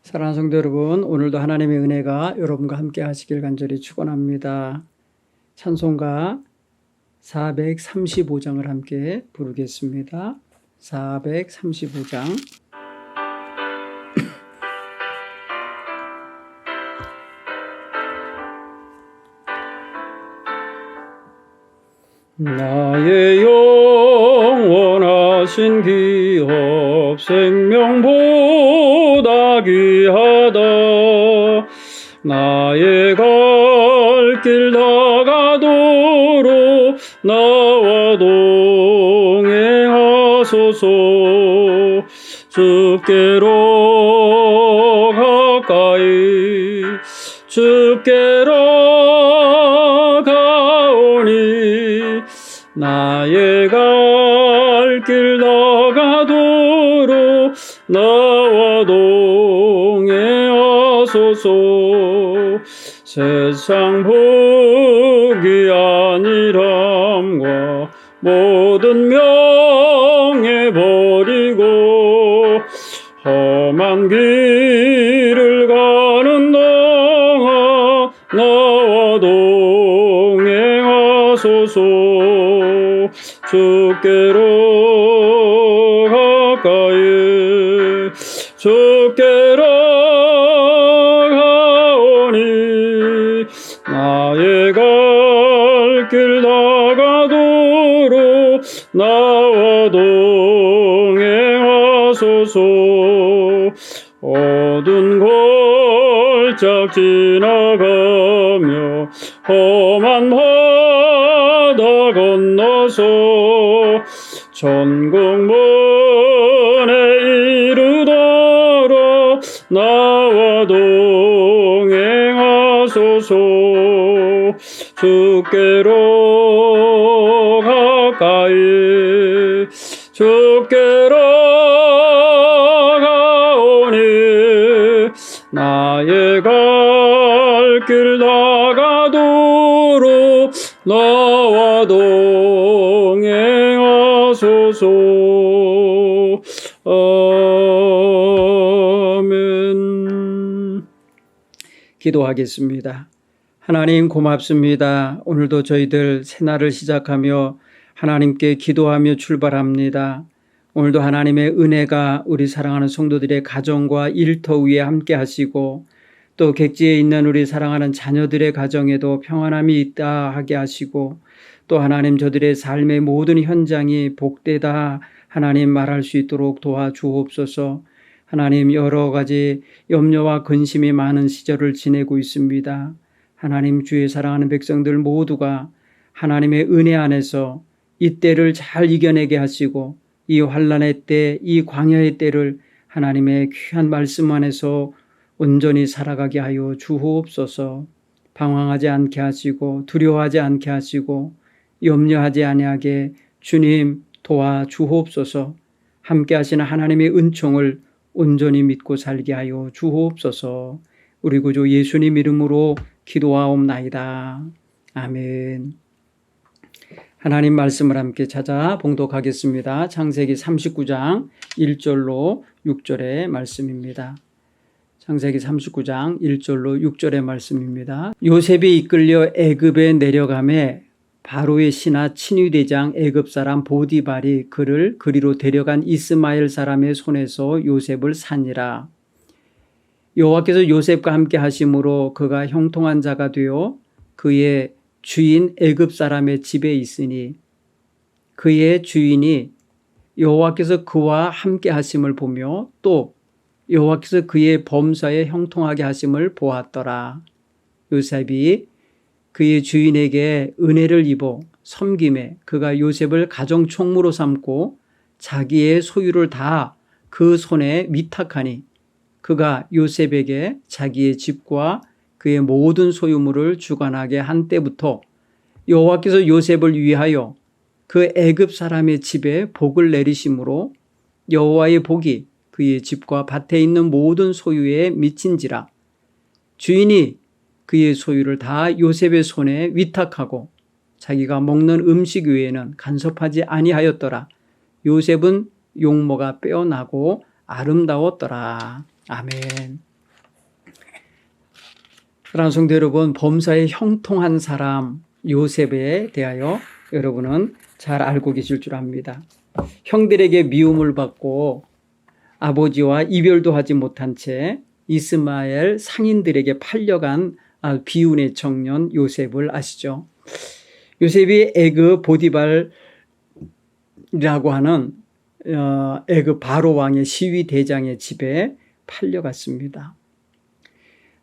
사랑하는 성도 여러분, 오늘도 하나님의 은혜가 여러분과 함께 하시길 간절히 축원합니다. 찬송가 435장을 함께 부르겠습니다. 435장. 나의 영원하신 기업 생명보다 귀하다. 나의 갈 길 다가도록 나와 동행하소서. 주께로 가까이 주께로 가오니 나의 갈 길 다가도록 나와 동행하소서. 세상 복이 아니람과 모든 명예 버리고 험한 길을 가는 동안 나와 동행하소서. 주께로 가까이 주께로 가오니 나의 갈 길 다가도록 나와 동행하소서. 어두운 골짝 지나가며 험한 바다 건너서 천국문에 이르도록 나와 동행하소서. 주께로 가까이 주께로 가오니 나의 갈 길 다가도록 나와 동행하소서. 아멘. 기도하겠습니다. 하나님 고맙습니다. 오늘도 저희들 새날을 시작하며 하나님께 기도하며 출발합니다. 오늘도 하나님의 은혜가 우리 사랑하는 성도들의 가정과 일터 위에 함께 하시고 또 객지에 있는 우리 사랑하는 자녀들의 가정에도 평안함이 있다 하게 하시고 또 하나님 저들의 삶의 모든 현장이 복되다 하나님 말할 수 있도록 도와주옵소서. 하나님 여러 가지 염려와 근심이 많은 시절을 지내고 있습니다. 하나님 주의 사랑하는 백성들 모두가 하나님의 은혜 안에서 이 때를 잘 이겨내게 하시고 이 환난의 때, 이 광야의 때를 하나님의 귀한 말씀 안에서 온전히 살아가게 하여 주옵소서. 방황하지 않게 하시고 두려워하지 않게 하시고 염려하지 아니하게 주님 도와주옵소서. 함께 하시는 하나님의 은총을 온전히 믿고 살게 하여 주옵소서. 우리 구주 예수님 이름으로 기도하옵나이다. 아멘. 하나님 말씀을 함께 찾아 봉독하겠습니다. 창세기 39장 1절로 6절의 말씀입니다. 창세기 39장 1절로 6절의 말씀입니다. 요셉이 이끌려 애굽에 내려가매 바로의 신하 친위대장 애굽 사람 보디발이 그를 그리로 데려간 이스마엘 사람의 손에서 요셉을 산이라. 여호와께서 요셉과 함께 하심으로 그가 형통한 자가 되어 그의 주인 애굽 사람의 집에 있으니 그의 주인이 여호와께서 그와 함께 하심을 보며 또 여호와께서 그의 범사에 형통하게 하심을 보았더라. 요셉이 그의 주인에게 은혜를 입어 섬김에 그가 요셉을 가정 총무로 삼고 자기의 소유를 다 그 손에 위탁하니 그가 요셉에게 자기의 집과 그의 모든 소유물을 주관하게 한 때부터 여호와께서 요셉을 위하여 그 애굽 사람의 집에 복을 내리심으로 여호와의 복이 그의 집과 밭에 있는 모든 소유에 미친지라. 주인이 그의 소유를 다 요셉의 손에 위탁하고 자기가 먹는 음식 외에는 간섭하지 아니하였더라. 요셉은 용모가 빼어나고 아름다웠더라. 아멘. 사랑하는 성도 여러분, 범사에 형통한 사람 요셉에 대하여 여러분은 잘 알고 계실 줄 압니다. 형들에게 미움을 받고 아버지와 이별도 하지 못한 채 이스마엘 상인들에게 팔려간 비운의 청년 요셉을 아시죠? 요셉이 애굽 보디발이라고 하는 애굽 바로 왕의 시위 대장의 집에 팔려갔습니다.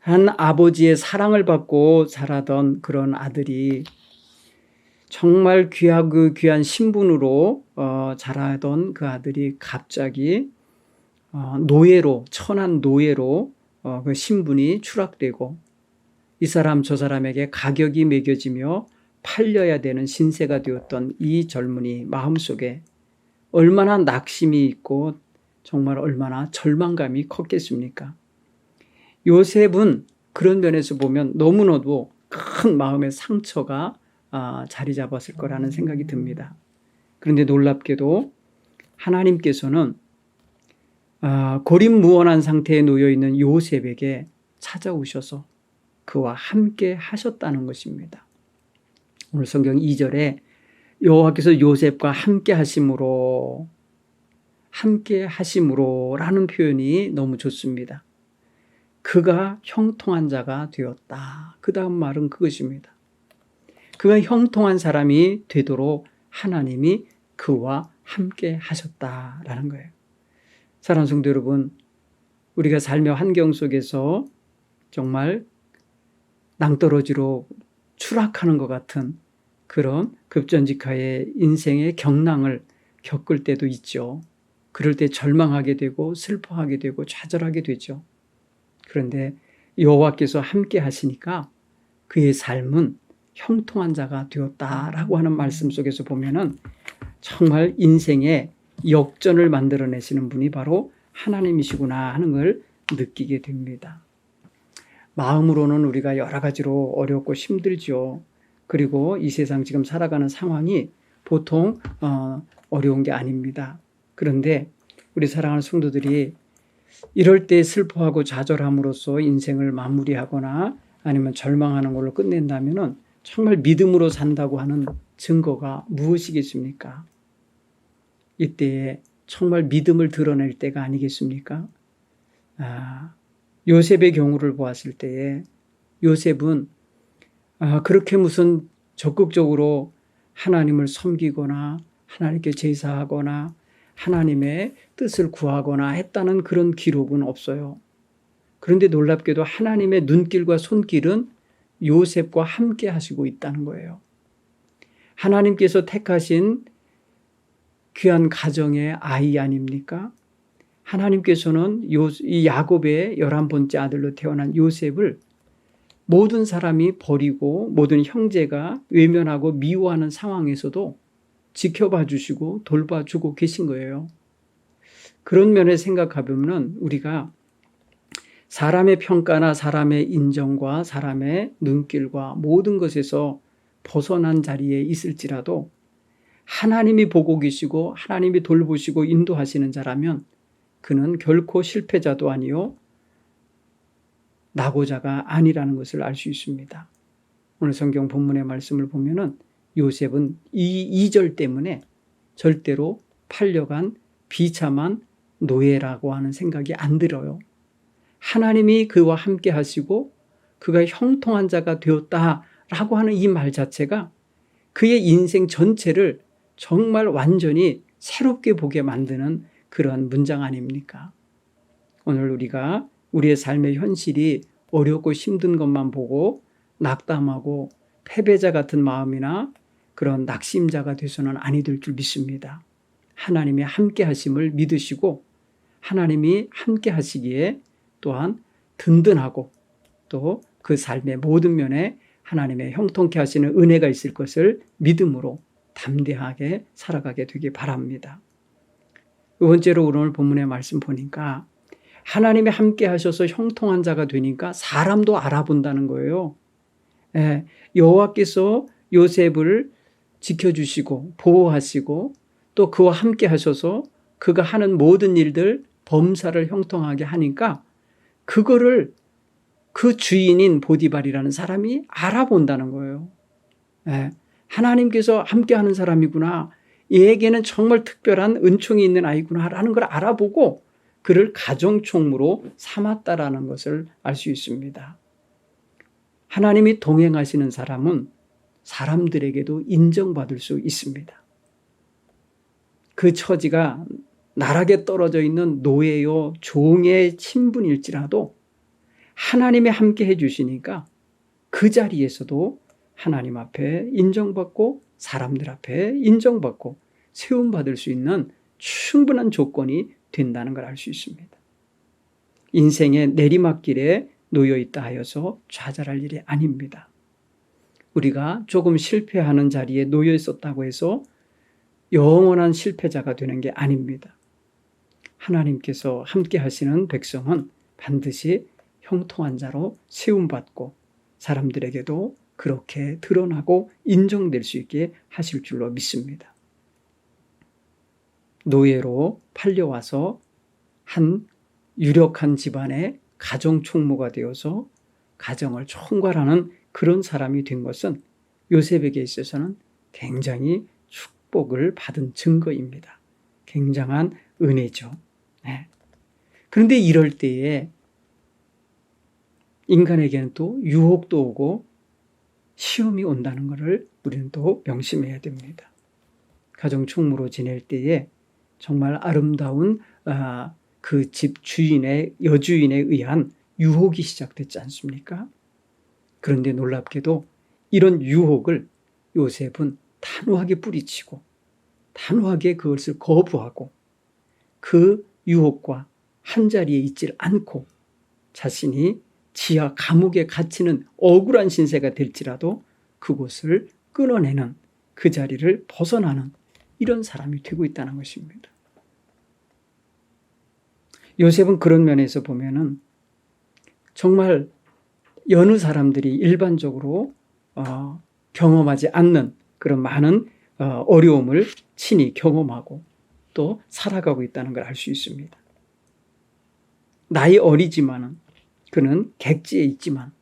한 아버지의 사랑을 받고 자라던 그런 아들이 정말 귀한 신분으로 자라던 그 아들이 갑자기 노예로, 천한 노예로 그 신분이 추락되고 이 사람 저 사람에게 가격이 매겨지며 팔려야 되는 신세가 되었던 이 젊은이 마음속에 얼마나 낙심이 있고 정말 얼마나 절망감이 컸겠습니까? 요셉은 그런 면에서 보면 너무나도 큰 마음의 상처가 자리 잡았을 거라는 생각이 듭니다. 그런데 놀랍게도 하나님께서는 고립무원한 상태에 놓여 있는 요셉에게 찾아오셔서 그와 함께 하셨다는 것입니다. 오늘 성경 2절에 여호와께서 요셉과 함께 하심으로라는 표현이 너무 좋습니다. 그가 형통한 자가 되었다. 그 다음 말은 그것입니다. 그가 형통한 사람이 되도록 하나님이 그와 함께 하셨다라는 거예요. 사랑하는 성도 여러분, 우리가 삶의 환경 속에서 정말 낭떠러지로 추락하는 것 같은 그런 급전직하의 인생의 경랑을 겪을 때도 있죠. 그럴 때 절망하게 되고 슬퍼하게 되고 좌절하게 되죠. 그런데 여호와께서 함께 하시니까 그의 삶은 형통한 자가 되었다라고 하는 말씀 속에서 보면은 정말 인생의 역전을 만들어내시는 분이 바로 하나님이시구나 하는 걸 느끼게 됩니다. 마음으로는 우리가 여러 가지로 어렵고 힘들죠. 그리고 이 세상 지금 살아가는 상황이 보통 어려운 게 아닙니다. 그런데 우리 사랑하는 성도들이 이럴 때 슬퍼하고 좌절함으로써 인생을 마무리하거나 아니면 절망하는 걸로 끝낸다면은 정말 믿음으로 산다고 하는 증거가 무엇이겠습니까? 이때에 정말 믿음을 드러낼 때가 아니겠습니까? 요셉의 경우를 보았을 때에 요셉은 그렇게 무슨 적극적으로 하나님을 섬기거나 하나님께 제사하거나 하나님의 뜻을 구하거나 했다는 그런 기록은 없어요. 그런데 놀랍게도 하나님의 눈길과 손길은 요셉과 함께 하시고 있다는 거예요. 하나님께서 택하신 귀한 가정의 아이 아닙니까? 하나님께서는 이 야곱의 11번째 아들로 태어난 요셉을 모든 사람이 버리고 모든 형제가 외면하고 미워하는 상황에서도 지켜봐 주시고 돌봐주고 계신 거예요. 그런 면에 생각해보면 우리가 사람의 평가나 사람의 인정과 사람의 눈길과 모든 것에서 벗어난 자리에 있을지라도 하나님이 보고 계시고 하나님이 돌보시고 인도하시는 자라면 그는 결코 실패자도 아니요 낙오자가 아니라는 것을 알 수 있습니다. 오늘 성경 본문의 말씀을 보면은 요셉은 이 2절 때문에 절대로 팔려간 비참한 노예라고 하는 생각이 안 들어요. 하나님이 그와 함께 하시고 그가 형통한 자가 되었다라고 하는 이 말 자체가 그의 인생 전체를 정말 완전히 새롭게 보게 만드는 그런 문장 아닙니까? 오늘 우리가 우리의 삶의 현실이 어렵고 힘든 것만 보고 낙담하고 패배자 같은 마음이나 그런 낙심자가 돼서는 아니 될 줄 믿습니다. 하나님이 함께 하심을 믿으시고 하나님이 함께 하시기에 또한 든든하고 또 그 삶의 모든 면에 하나님의 형통케 하시는 은혜가 있을 것을 믿음으로 담대하게 살아가게 되기 바랍니다. 두 번째로 오늘 본문의 말씀 보니까 하나님이 함께 하셔서 형통한 자가 되니까 사람도 알아본다는 거예요. 여호와께서 요셉을 지켜주시고 보호하시고 또 그와 함께 하셔서 그가 하는 모든 일들 범사를 형통하게 하니까 그거를 그 주인인 보디발이라는 사람이 알아본다는 거예요. 예, 하나님께서 함께하는 사람이구나. 얘에게는 정말 특별한 은총이 있는 아이구나라는 걸 알아보고 그를 가정총무로 삼았다라는 것을 알 수 있습니다. 하나님이 동행하시는 사람은 사람들에게도 인정받을 수 있습니다. 그 처지가 나락에 떨어져 있는 노예요, 종의 신분일지라도 하나님이 함께 해주시니까 그 자리에서도 하나님 앞에 인정받고 사람들 앞에 인정받고 세움받을 수 있는 충분한 조건이 된다는 걸 알 수 있습니다. 인생의 내리막길에 놓여 있다 하여서 좌절할 일이 아닙니다. 우리가 조금 실패하는 자리에 놓여 있었다고 해서 영원한 실패자가 되는 게 아닙니다. 하나님께서 함께 하시는 백성은 반드시 형통한 자로 세움받고 사람들에게도 그렇게 드러나고 인정될 수 있게 하실 줄로 믿습니다. 노예로 팔려와서 한 유력한 집안의 가정총무가 되어서 가정을 총괄하는 그런 사람이 된 것은 요셉에게 있어서는 굉장히 축복을 받은 증거입니다. 굉장한 은혜죠. 네. 그런데 이럴 때에 인간에게는 또 유혹도 오고 시험이 온다는 것을 우리는 또 명심해야 됩니다. 가정총무로 지낼 때에 정말 아름다운 그 집 주인의 여주인에 의한 유혹이 시작됐지 않습니까? 그런데 놀랍게도 이런 유혹을 요셉은 단호하게 뿌리치고 단호하게 그것을 거부하고 그 유혹과 한자리에 있질 않고 자신이 지하 감옥에 갇히는 억울한 신세가 될지라도 그곳을 끊어내는 그 자리를 벗어나는 이런 사람이 되고 있다는 것입니다. 요셉은 그런 면에서 보면은 정말 여느 사람들이 일반적으로 경험하지 않는 그런 많은 어려움을 친히 경험하고 또 살아가고 있다는 걸 알 수 있습니다. 나이 어리지만은 그는 객지에 있지만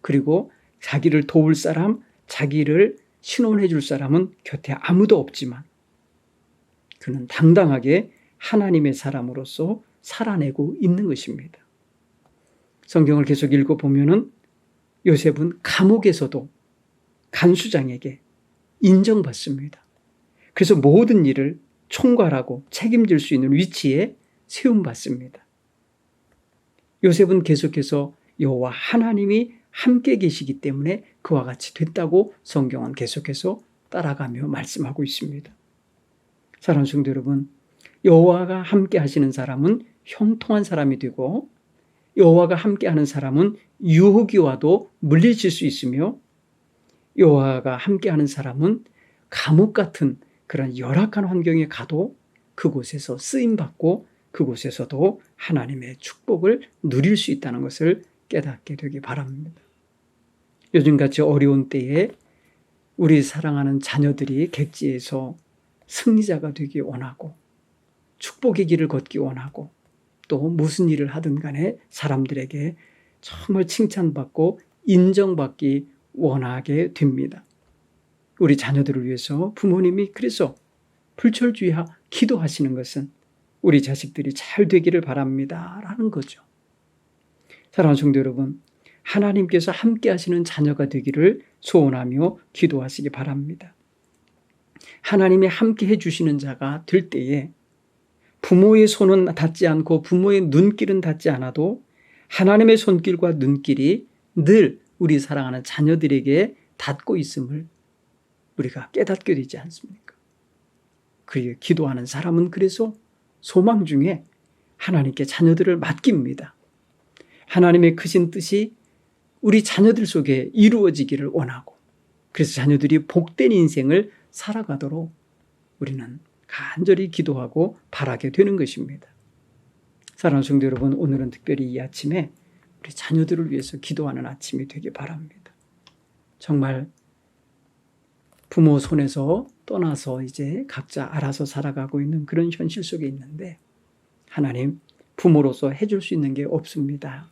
그리고 자기를 도울 사람, 자기를 신원해 줄 사람은 곁에 아무도 없지만 그는 당당하게 하나님의 사람으로서 살아내고 있는 것입니다. 성경을 계속 읽어보면은 요셉은 감옥에서도 간수장에게 인정받습니다. 그래서 모든 일을 총괄하고 책임질 수 있는 위치에 세움받습니다. 요셉은 계속해서 여호와 하나님이 함께 계시기 때문에 그와 같이 됐다고 성경은 계속해서 따라가며 말씀하고 있습니다. 사랑하는 성도 여러분, 여호와가 함께 하시는 사람은 형통한 사람이 되고 여호와가 함께하는 사람은 유혹이 와도 물리칠 수 있으며 여호와가 함께하는 사람은 감옥 같은 그런 열악한 환경에 가도 그곳에서 쓰임받고 그곳에서도 하나님의 축복을 누릴 수 있다는 것을 깨닫게 되기 바랍니다. 요즘같이 어려운 때에 우리 사랑하는 자녀들이 객지에서 승리자가 되기 원하고 축복의 길을 걷기 원하고 또 무슨 일을 하든 간에 사람들에게 정말 칭찬받고 인정받기 원하게 됩니다. 우리 자녀들을 위해서 부모님이 그래서 불철주야 기도하시는 것은 우리 자식들이 잘 되기를 바랍니다 라는 거죠. 사랑하는 성도 여러분, 하나님께서 함께 하시는 자녀가 되기를 소원하며 기도하시기 바랍니다. 하나님이 함께 해주시는 자가 될 때에 부모의 손은 닿지 않고 부모의 눈길은 닿지 않아도 하나님의 손길과 눈길이 늘 우리 사랑하는 자녀들에게 닿고 있음을 우리가 깨닫게 되지 않습니까? 그리고 기도하는 사람은 그래서 소망 중에 하나님께 자녀들을 맡깁니다. 하나님의 크신 뜻이 우리 자녀들 속에 이루어지기를 원하고 그래서 자녀들이 복된 인생을 살아가도록 우리는 간절히 기도하고 바라게 되는 것입니다. 사랑하는 성도 여러분, 오늘은 특별히 이 아침에 우리 자녀들을 위해서 기도하는 아침이 되기 바랍니다. 정말 부모 손에서 떠나서 이제 각자 알아서 살아가고 있는 그런 현실 속에 있는데 하나님, 부모로서 해줄 수 있는 게 없습니다.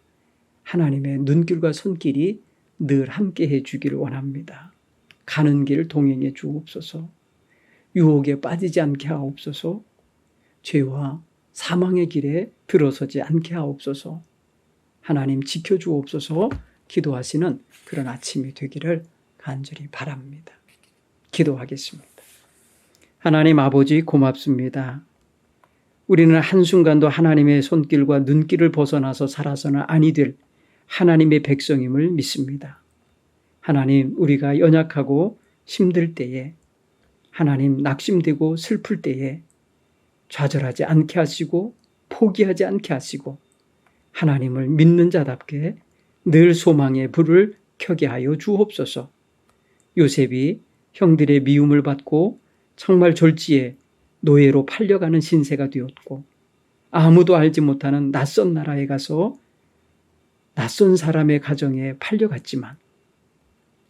하나님의 눈길과 손길이 늘 함께 해주기를 원합니다. 가는 길 동행해 주옵소서. 유혹에 빠지지 않게 하옵소서. 죄와 사망의 길에 들어서지 않게 하옵소서. 하나님 지켜주옵소서. 기도하시는 그런 아침이 되기를 간절히 바랍니다. 기도하겠습니다. 하나님 아버지 고맙습니다. 우리는 한순간도 하나님의 손길과 눈길을 벗어나서 살아서는 아니 될 하나님의 백성임을 믿습니다. 하나님, 우리가 연약하고 힘들 때에, 하나님 낙심되고 슬플 때에 좌절하지 않게 하시고 포기하지 않게 하시고 하나님을 믿는 자답게 늘 소망의 불을 켜게 하여 주옵소서. 요셉이 형들의 미움을 받고 정말 졸지에 노예로 팔려가는 신세가 되었고 아무도 알지 못하는 낯선 나라에 가서 낯선 사람의 가정에 팔려갔지만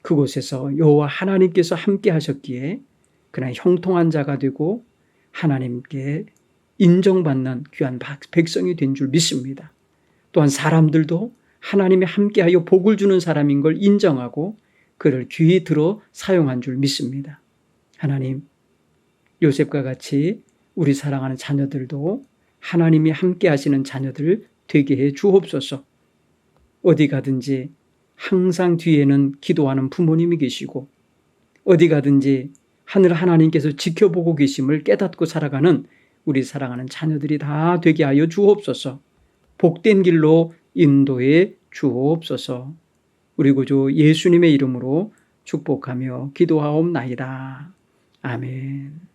그곳에서 여호와 하나님께서 함께 하셨기에 그냥 형통한 자가 되고 하나님께 인정받는 귀한 백성이 된 줄 믿습니다. 또한 사람들도 하나님이 함께하여 복을 주는 사람인 걸 인정하고 그를 귀히 들어 사용한 줄 믿습니다. 하나님, 요셉과 같이 우리 사랑하는 자녀들도 하나님이 함께 하시는 자녀들 되게 해 주옵소서. 어디 가든지 항상 뒤에는 기도하는 부모님이 계시고 어디 가든지 하늘 하나님께서 지켜보고 계심을 깨닫고 살아가는 우리 사랑하는 자녀들이 다 되게 하여 주옵소서. 복된 길로 인도해 주옵소서. 우리 구주 예수님의 이름으로 축복하며 기도하옵나이다. 아멘.